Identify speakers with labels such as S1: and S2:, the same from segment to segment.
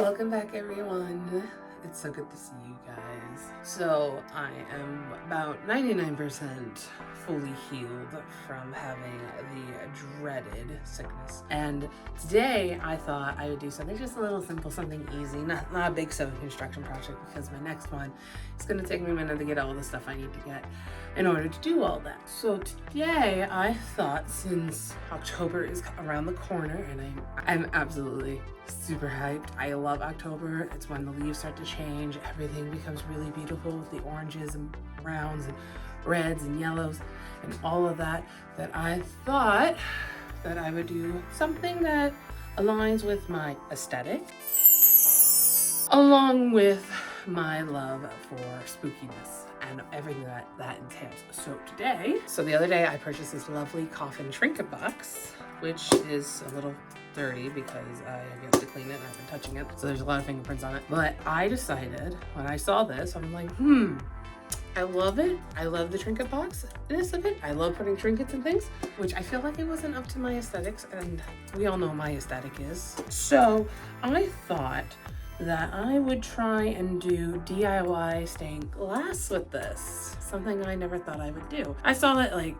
S1: Welcome back, everyone. It's so good to see you guys. So I am about 99% fully healed from having the dreaded sickness. And today I thought I would do something just a little simple, something easy, not a big sewing construction project, because my next one is going to take me a minute to get all the stuff I need to get in order to do all that. So today I thought, since October is around the corner and I'm absolutely super hyped. I love October. It's when the leaves start to change. Everything becomes really beautiful with the oranges and browns and reds and yellows and all of that, that I thought that I would do something that aligns with my aesthetic, along with my love for spookiness and everything that entails. So the other day I purchased this lovely coffin trinket box, which is a little dirty because I have to clean it and I've been touching it, so there's a lot of fingerprints on it. But I decided, when I saw this, I'm like, I love it. I love the trinket boxness of it. I love putting trinkets and things, which I feel like it wasn't up to my aesthetics, and we all know what my aesthetic is. So I thought that I would try and do DIY stained glass with this, something I never thought I would do. I saw it like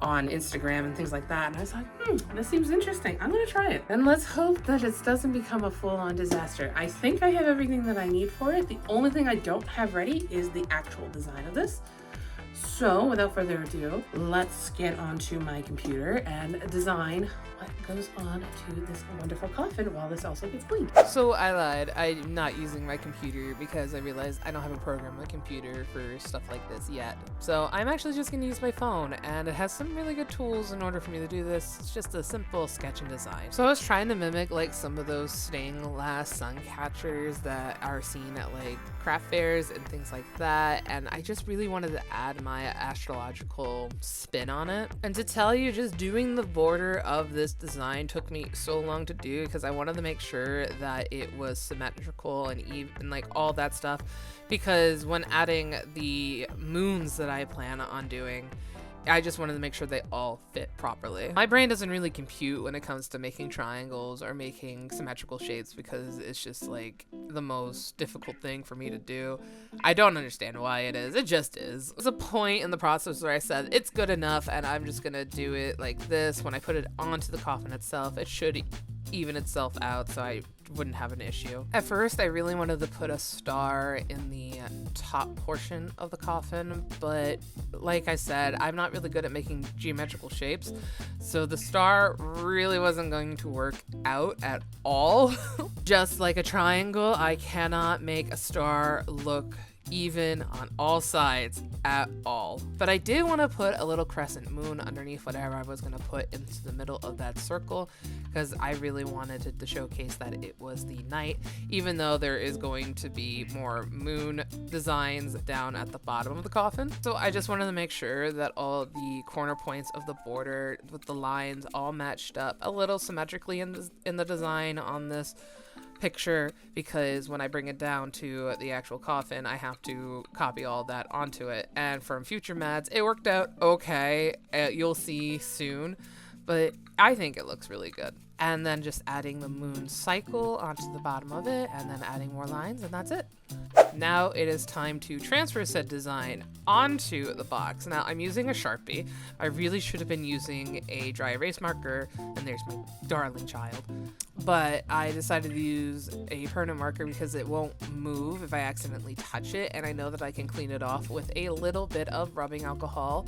S1: on Instagram and things like that, and I was like, this seems interesting. I'm gonna try it. And let's hope that it doesn't become a full-on disaster. I think I have everything that I need for it. The only thing I don't have ready is the actual design of this. So without further ado, let's get onto my computer and design what goes on to this wonderful coffin while this also gets cleaned.
S2: So I lied. I'm not using my computer because I realized I don't have a program on my computer for stuff like this yet. So I'm actually just going to use my phone, and it has some really good tools in order for me to do this. It's just a simple sketch and design. So I was trying to mimic like some of those stained glass sun catchers that are seen at like craft fairs and things like that, and I just really wanted to add my astrological spin on it. And to tell you, just doing the border of this design took me so long to do because I wanted to make sure that it was symmetrical and even, like all that stuff, because when adding the moons that I plan on doing, I just wanted to make sure they all fit properly. My brain doesn't really compute when it comes to making triangles or making symmetrical shapes because it's just like the most difficult thing for me to do. I don't understand why it is. It just is. There's a point in the process where I said it's good enough and I'm just gonna do it like this. When I put it onto the coffin itself, it should even itself out so I wouldn't have an issue. At first, I really wanted to put a star in the top portion of the coffin, but like I said, I'm not really good at making geometrical shapes, so the star really wasn't going to work out at all. Just like a triangle, I cannot make a star look even on all sides at all. But I did want to put a little crescent moon underneath whatever I was going to put into the middle of that circle, because I really wanted it to showcase that it was the night, even though there is going to be more moon designs down at the bottom of the coffin. So I just wanted to make sure that all the corner points of the border with the lines all matched up a little symmetrically in the design on this picture, because when I bring it down to the actual coffin, I have to copy all that onto it. And from future Madz, it worked out okay. You'll see soon, but I think it looks really good. And then just adding the moon cycle onto the bottom of it, and then adding more lines, and that's it. Now it is time to transfer said design onto the box. Now I'm using a Sharpie. I really should have been using a dry erase marker, and there's my darling child. But I decided to use a permanent marker because it won't move if I accidentally touch it, and I know that I can clean it off with a little bit of rubbing alcohol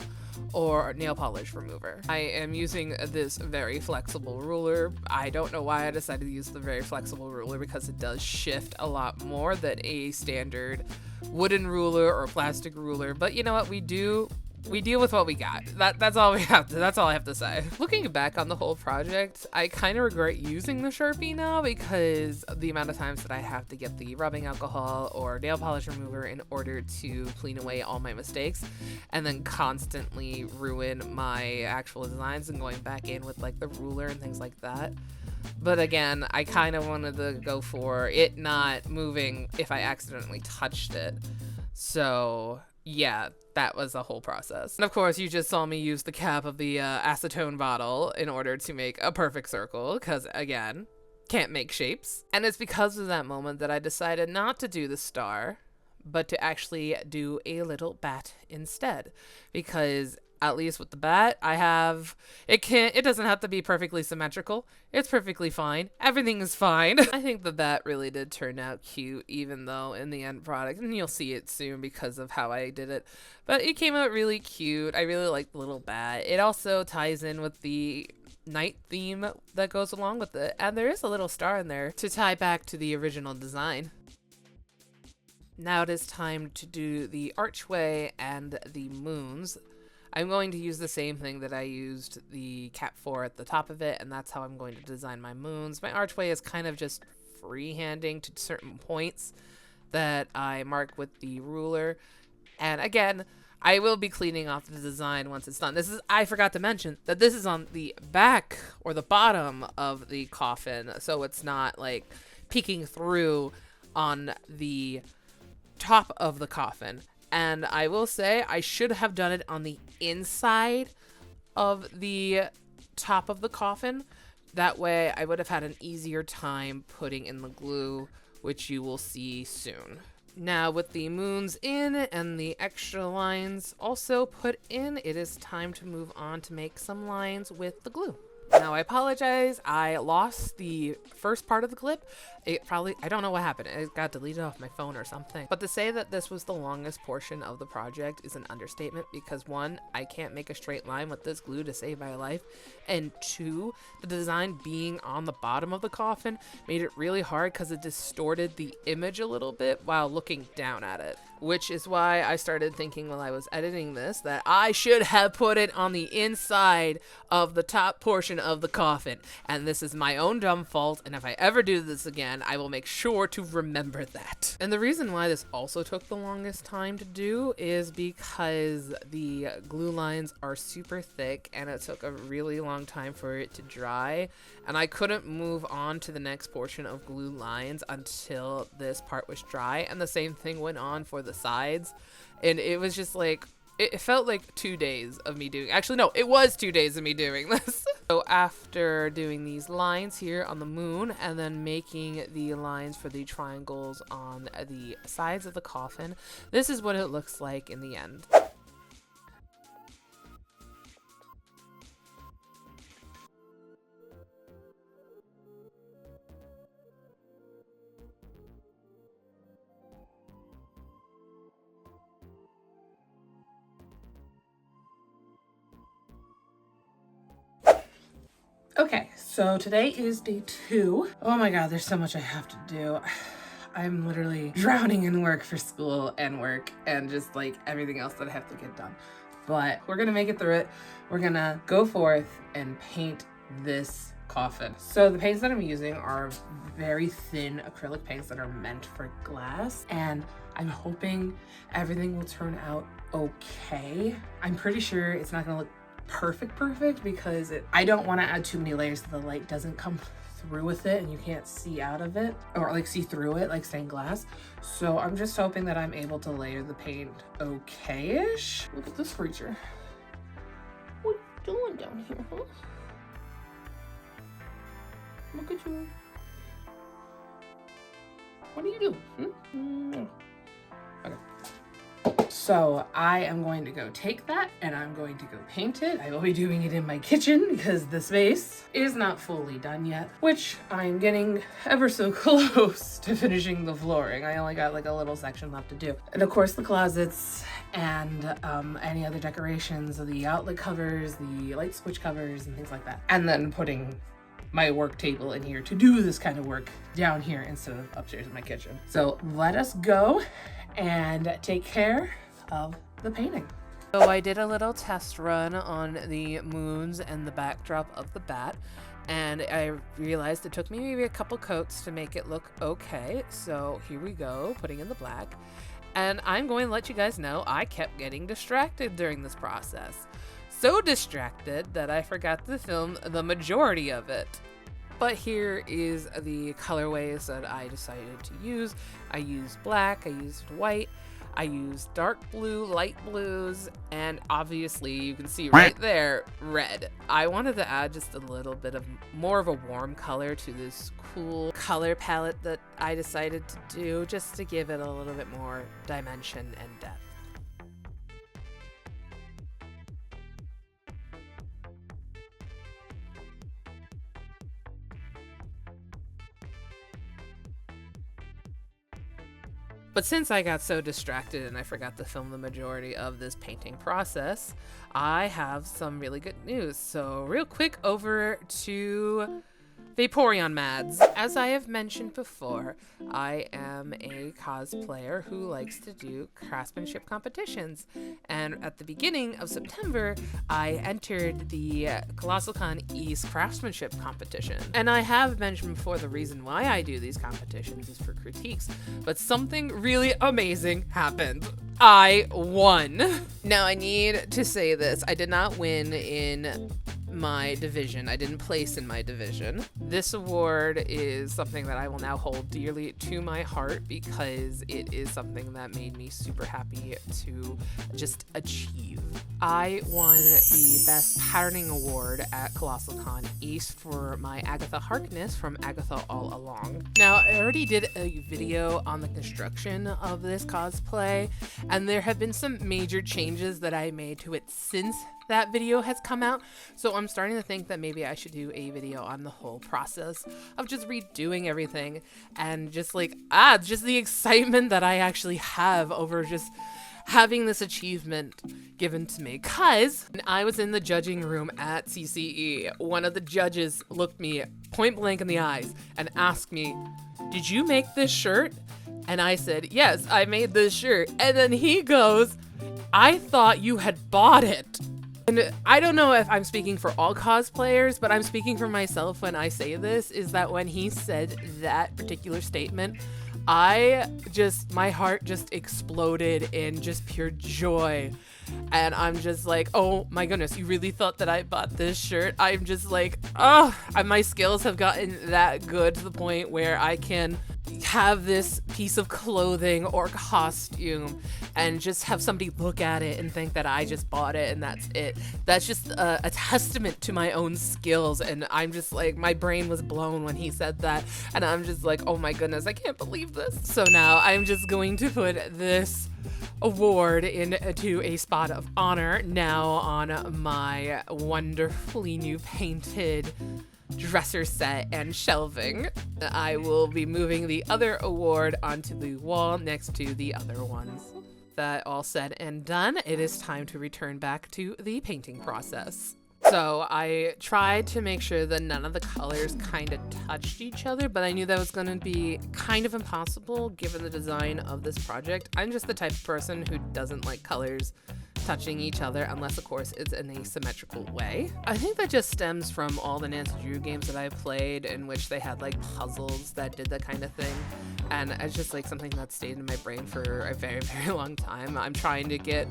S2: or nail polish remover. I am using this very flexible ruler. I don't know why I decided to use the very flexible ruler, because it does shift a lot more than a standard wooden ruler or plastic ruler. But you know what, we deal with what we got. That's all we have to, that's all I have to say. Looking back on the whole project, I kind of regret using the Sharpie now, because the amount of times that I have to get the rubbing alcohol or nail polish remover in order to clean away all my mistakes, and then constantly ruin my actual designs and going back in with like the ruler and things like that. But again, I kind of wanted to go for it not moving if I accidentally touched it. So yeah, that was the whole process. And of course, you just saw me use the cap of the acetone bottle in order to make a perfect circle, because again, can't make shapes. And it's because of that moment that I decided not to do the star, but to actually do a little bat instead. Because at least with the bat, it doesn't have to be perfectly symmetrical. It's perfectly fine. Everything is fine. I think the bat really did turn out cute, even though in the end product, and you'll see it soon because of how I did it, but it came out really cute. I really like the little bat. It also ties in with the night theme that goes along with it, and there is a little star in there to tie back to the original design. Now it is time to do the archway and the moons. I'm going to use the same thing that I used the cat for at the top of it, and that's how I'm going to design my moons. My archway is kind of just freehanding to certain points that I mark with the ruler. And again, I will be cleaning off the design once it's done. I forgot to mention that this is on the back or the bottom of the coffin, so it's not like peeking through on the top of the coffin. And I will say I should have done it on the inside of the top of the coffin. That way I would have had an easier time putting in the glue, which you will see soon. Now with the moons in and the extra lines also put in, it is time to move on to make some lines with the glue. Now I apologize, I lost the first part of the clip. I don't know what happened. It got deleted off my phone or something. But to say that this was the longest portion of the project is an understatement, because one, I can't make a straight line with this glue to save my life. And two, the design being on the bottom of the coffin made it really hard because it distorted the image a little bit while looking down at it. Which is why I started thinking while I was editing this that I should have put it on the inside of the top portion of the coffin. And this is my own dumb fault, and if I ever do this again, I will make sure to remember that. And the reason why this also took the longest time to do is because the glue lines are super thick and it took a really long time for it to dry. And I couldn't move on to the next portion of glue lines until this part was dry. And the same thing went on for the sides. And it was just like, it felt like 2 days of me doing, actually no, it was 2 days of me doing this. So after doing these lines here on the moon and then making the lines for the triangles on the sides of the coffin, this is what it looks like in the end.
S1: Okay, so today is day 2. Oh my god, there's so much I have to do. I'm literally drowning in work for school and work and just like everything else that I have to get done. But we're gonna make it through it. We're gonna go forth and paint this coffin. So the paints that I'm using are very thin acrylic paints that are meant for glass, and I'm hoping everything will turn out okay. I'm pretty sure it's not gonna look perfect because I don't want to add too many layers so the light doesn't come through with it and you can't see out of it or like see through it like stained glass. So I'm just hoping that I'm able to layer the paint okay-ish. Look at this creature. What you doing down here, huh? Look at you. What do you do? Okay. So I am going to go take that and I'm going to go paint it. I will be doing it in my kitchen because the space is not fully done yet, which I'm getting ever so close to finishing the flooring. I only got like a little section left to do. And of course the closets and any other decorations, the outlet covers, the light switch covers and things like that. And then putting my work table in here to do this kind of work down here instead of upstairs in my kitchen. So let us go and take care of the painting.
S2: So I did a little test run on the moons and the backdrop of the bat, and I realized it took me maybe a couple coats to make it look okay. So here we go, putting in the black. And I'm going to let you guys know I kept getting distracted during this process. So distracted that I forgot to film the majority of it. But here is the colorways that I decided to use. I used black, I used white, I used dark blue, light blues, and obviously you can see right there, red. I wanted to add just a little bit of more of a warm color to this cool color palette that I decided to do, just to give it a little bit more dimension and depth. But since I got so distracted and I forgot to film the majority of this painting process, I have some really good news. So real quick, over to Vaporeon Madz. As I have mentioned before, I am a cosplayer who likes to do craftsmanship competitions. And at the beginning of September, I entered the Colossalcon East craftsmanship competition. And I have mentioned before the reason why I do these competitions is for critiques, but something really amazing happened. I won. Now I need to say this, I did not win in my division. I didn't place in my division. This award is something that I will now hold dearly to my heart because it is something that made me super happy to just achieve. I won the Best Patterning Award at Colossalcon East for my Agatha Harkness from Agatha All Along. Now, I already did a video on the construction of this cosplay, and there have been some major changes that I made to it since that video has come out, so I'm starting to think that maybe I should do a video on the whole process of just redoing everything and just like just the excitement that I actually have over just having this achievement given to me. Cause when I was in the judging room at CCE, one of the judges looked me point blank in the eyes and asked me, "Did you make this shirt?" And I said, "Yes, I made this shirt." And then he goes, "I thought you had bought it." And I don't know if I'm speaking for all cosplayers, but I'm speaking for myself when I say this, is that when he said that particular statement, my heart just exploded in just pure joy. And I'm just like, oh my goodness, you really thought that I bought this shirt? I'm just like, my skills have gotten that good to the point where I can have this piece of clothing or costume and just have somebody look at it and think that I just bought it and that's it. That's just a testament to my own skills, and I'm just like, my brain was blown when he said that, and I'm just like, oh my goodness, I can't believe this. So now I'm just going to put this award into a spot of honor now on my wonderfully new painted dresser set and shelving. I will be moving the other award onto the wall next to the other ones. That all said and done, it is time to return back to the painting process. So I tried to make sure that none of the colors kind of touched each other, but I knew that was going to be kind of impossible given the design of this project. I'm just the type of person who doesn't like colors touching each other unless of course it's in a symmetrical way. I think that just stems from all the Nancy Drew games that I've played in which they had like puzzles that did that kind of thing, and it's just like something that stayed in my brain for a very, very long time. I'm trying to get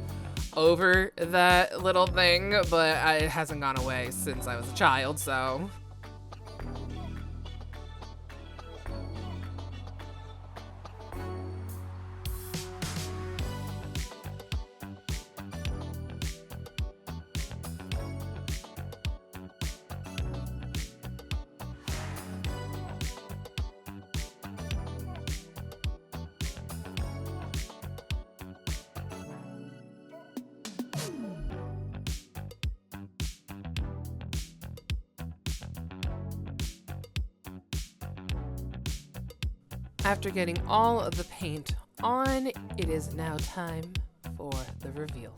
S2: over that little thing, but it hasn't gone away since I was a child, so. After getting all of the paint on, it is now time for the reveal.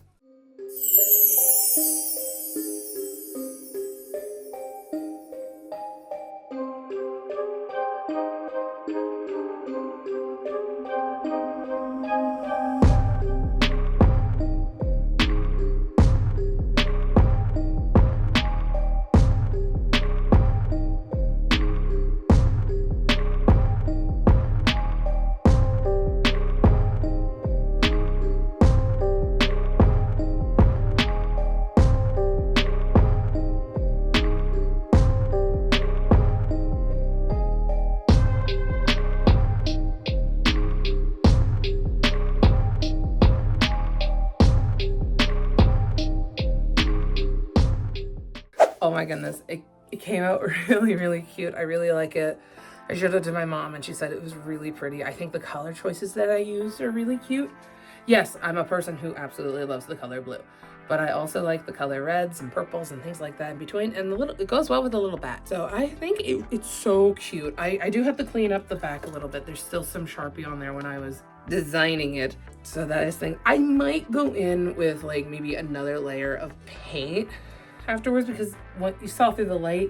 S1: Oh my goodness, it came out really, really cute. I really like it. I showed it to my mom and she said it was really pretty. I think the color choices that I used are really cute. Yes, I'm a person who absolutely loves the color blue, but I also like the color reds and purples and things like that in between. And it goes well with the little bat. So I think it's so cute. I do have to clean up the back a little bit. There's still some Sharpie on there when I was designing it. So that is thing. I might go in with like maybe another layer of paint afterwards, because what you saw through the light,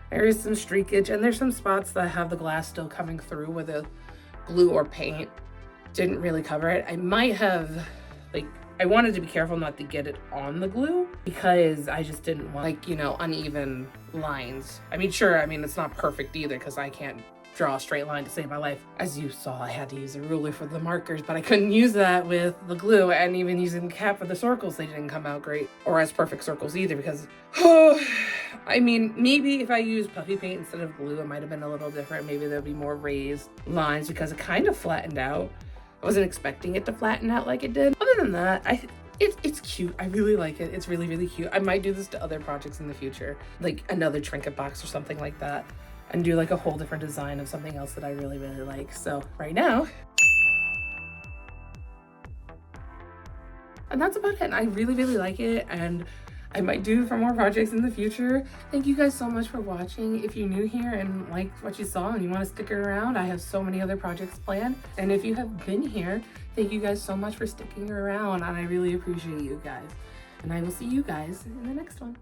S1: there is some streakage and there's some spots that have the glass still coming through where the glue or paint didn't really cover it. I might have, like, I wanted to be careful not to get it on the glue because I just didn't want, like, you know, uneven lines. I mean, sure, I mean, it's not perfect either because I can't draw a straight line to save my life. As you saw, I had to use a ruler for the markers, but I couldn't use that with the glue, and even using the cap for the circles, they didn't come out great or as perfect circles either because, I mean, maybe if I used puffy paint instead of glue, it might have been a little different. Maybe there'll be more raised lines because it kind of flattened out. I wasn't expecting it to flatten out like it did. Other than that, it's cute. I really like it. It's really, really cute. I might do this to other projects in the future, like another trinket box or something like that, and do like a whole different design of something else that I really, really like. So right now, and that's about it. And I really, really like it, and I might do for more projects in the future. Thank you guys so much for watching. If you're new here and liked what you saw and you want to stick around, I have so many other projects planned. And if you have been here, thank you guys so much for sticking around, and I really appreciate you guys. And I will see you guys in the next one.